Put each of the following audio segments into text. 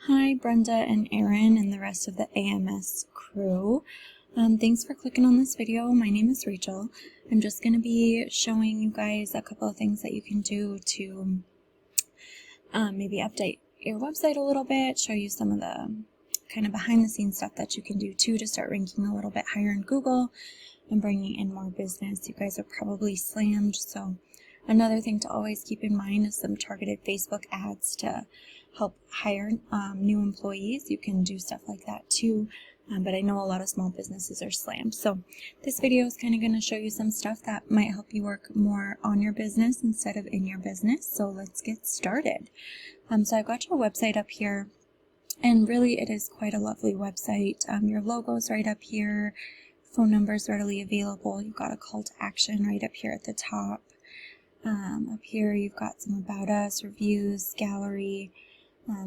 Hi, Brenda and Aaron and the rest of the AMS crew. Thanks for clicking on this video. My name is Rachel. I'm just going to be showing you guys a couple of things that you can do to maybe update your website a little bit, show you some of the kind of behind the scenes stuff that you can do too to start ranking a little bit higher in Google and bringing in more business. You guys are probably slammed, so another thing to always keep in mind is some targeted Facebook ads to help hire new employees. You can do stuff like that too, but I know a lot of small businesses are slammed. So this video is kind of going to show you some stuff that might help you work more on your business instead of in your business. So let's get started. So I've got your website up here, and really it is quite a lovely website. Your logo's right up here, phone number's readily available. You've got a call to action right up here at the top. Up here you've got some about us, reviews, gallery,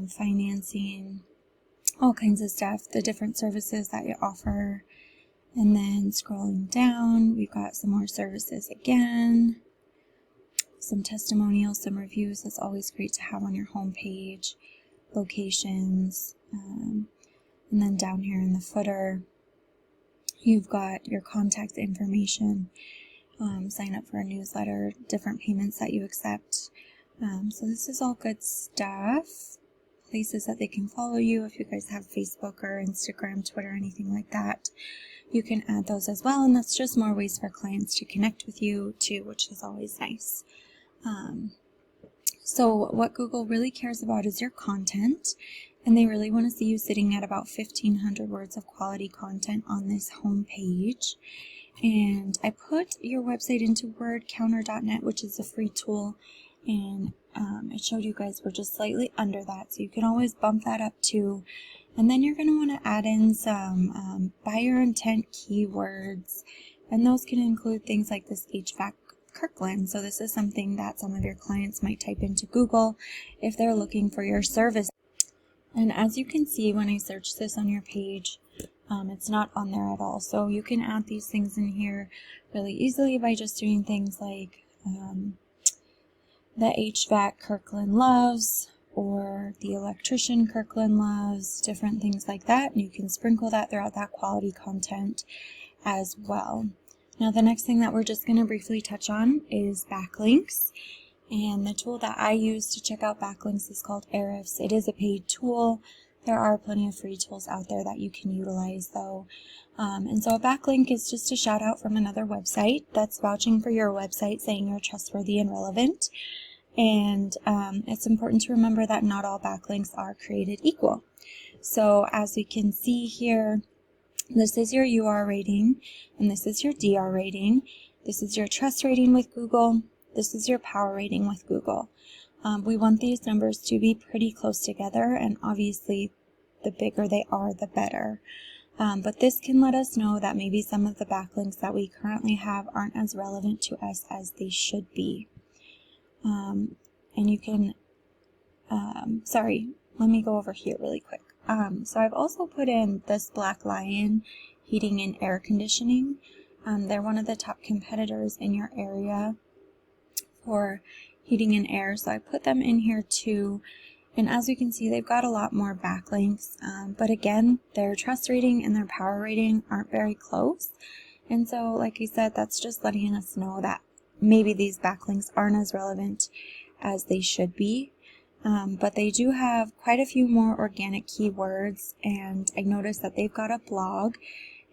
financing, all kinds of stuff, the different services that you offer. And then scrolling down, we've got some more services again, some testimonials, some reviews. That's always great to have on your homepage, locations, and then down here in the footer, you've got your contact information. Sign up for a newsletter, different payments that you accept. So this is all good stuff. Places that they can follow you. If you guys have Facebook or Instagram, Twitter, anything like that, you can add those as well. And that's just more ways for clients to connect with you too, which is always nice. So what Google really cares about is your content. And they really want to see you sitting at about 1,500 words of quality content on this home page. And I put your website into wordcounter.net, which is a free tool, and it showed you guys we're just slightly under that, so you can always bump that up too. And then you're going to want to add in some buyer intent keywords, and those can include things like this HVAC Kirkland. So this is something that some of your clients might type into Google if they're looking for your service. And as you can see, when I search this on your page, it's not on there at all. So you can add these things in here really easily by just doing things like the HVAC Kirkland loves, or the electrician Kirkland loves, different things like that. And you can sprinkle that throughout that quality content as well. Now the next thing that we're just going to briefly touch on is backlinks. And the tool that I use to check out backlinks is called Ahrefs. It is a paid tool. There are plenty of free tools out there that you can utilize though. And so a backlink is just a shout out from another website that's vouching for your website, saying you're trustworthy and relevant. And it's important to remember that not all backlinks are created equal. So as we can see here, this is your UR rating, and this is your DR rating. This is your trust rating with Google. This is your power rating with Google. We want these numbers to be pretty close together, and obviously the bigger they are, the better. But this can let us know that maybe some of the backlinks that we currently have aren't as relevant to us as they should be. And you can, sorry, let me go over here really quick. So I've also put in this Black Lion Heating and Air Conditioning. They're one of the top competitors in your area for heating and air, so I put them in here too. And as you can see, they've got a lot more backlinks, but again, their trust rating and their power rating aren't very close. And so, like I said, that's just letting us know that maybe these backlinks aren't as relevant as they should be. But they do have quite a few more organic keywords, and I noticed that they've got a blog.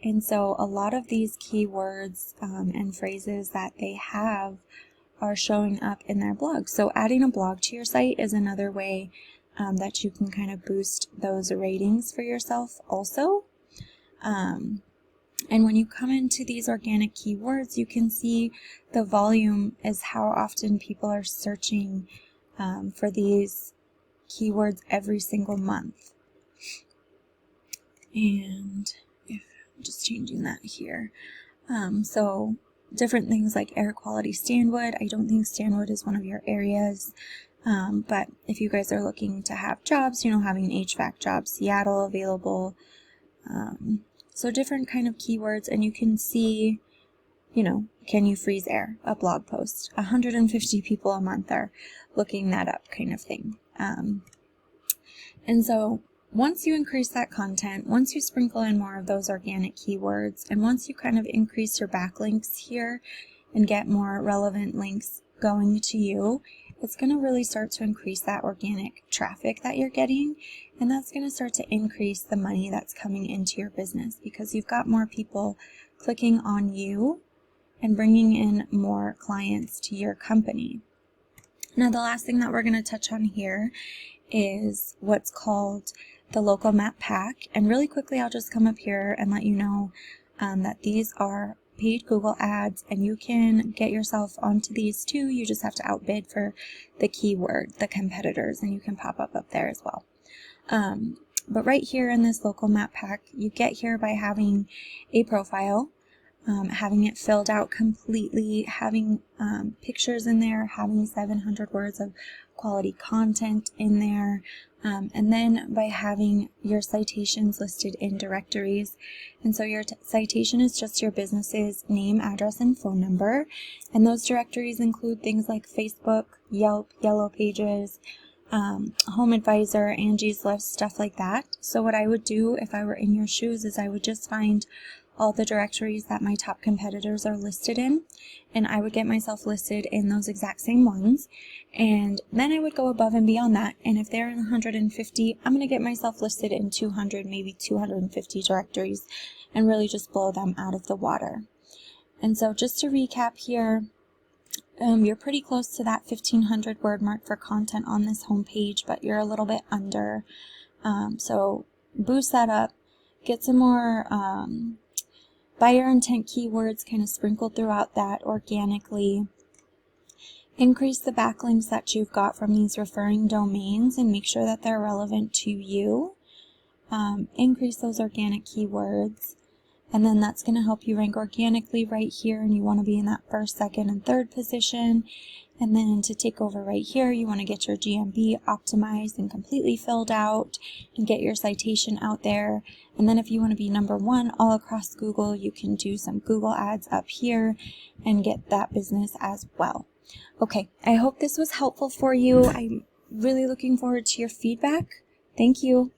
And so a lot of these keywords and phrases that they have are showing up in their blog. So adding a blog to your site is another way that you can kind of boost those ratings for yourself also. And when you come into these organic keywords, you can see the volume is how often people are searching for these keywords every single month. And if I'm just changing that here. So different things like air quality Stanwood. I don't think Stanwood is one of your areas, but if you guys are looking to have jobs, having HVAC jobs, Seattle available, so different kind of keywords. And you can see, can you freeze air, a blog post, 150 people a month are looking that up kind of thing. And so once you increase that content, once you sprinkle in more of those organic keywords, and once you kind of increase your backlinks here and get more relevant links going to you, it's going to really start to increase that organic traffic that you're getting, and that's going to start to increase the money that's coming into your business because you've got more people clicking on you and bringing in more clients to your company. Now, the last thing that we're going to touch on here is what's called the local map pack. And really quickly, I'll just come up here and let you know that these are paid Google ads, and you can get yourself onto these too. You just have to outbid for the keyword, the competitors, and you can pop up there as well. But right here in this local map pack, you get here by having a profile, having it filled out completely, having pictures in there, having 700 words of quality content in there, and then by having your citations listed in directories. And so your citation is just your business's name, address, and phone number. And those directories include things like Facebook, Yelp, Yellow Pages, Home Advisor, Angie's List, stuff like that. So what I would do if I were in your shoes is I would just find all the directories that my top competitors are listed in, and I would get myself listed in those exact same ones, and then I would go above and beyond that. And if they're in 150, I'm going to get myself listed in 200, maybe 250 directories, and really just blow them out of the water. And so just to recap here, you're pretty close to that 1,500 word mark for content on this homepage, but you're a little bit under. So boost that up, get some more buyer intent keywords kind of sprinkled throughout that organically. Increase the backlinks that you've got from these referring domains and make sure that they're relevant to you. Increase those organic keywords, and then that's going to help you rank organically right here, and you want to be in that first, second, and third position. And then to take over right here, you want to get your GMB optimized and completely filled out and get your citation out there. And then if you want to be number one all across Google, you can do some Google ads up here and get that business as well. Okay, I hope this was helpful for you. I'm really looking forward to your feedback. Thank you.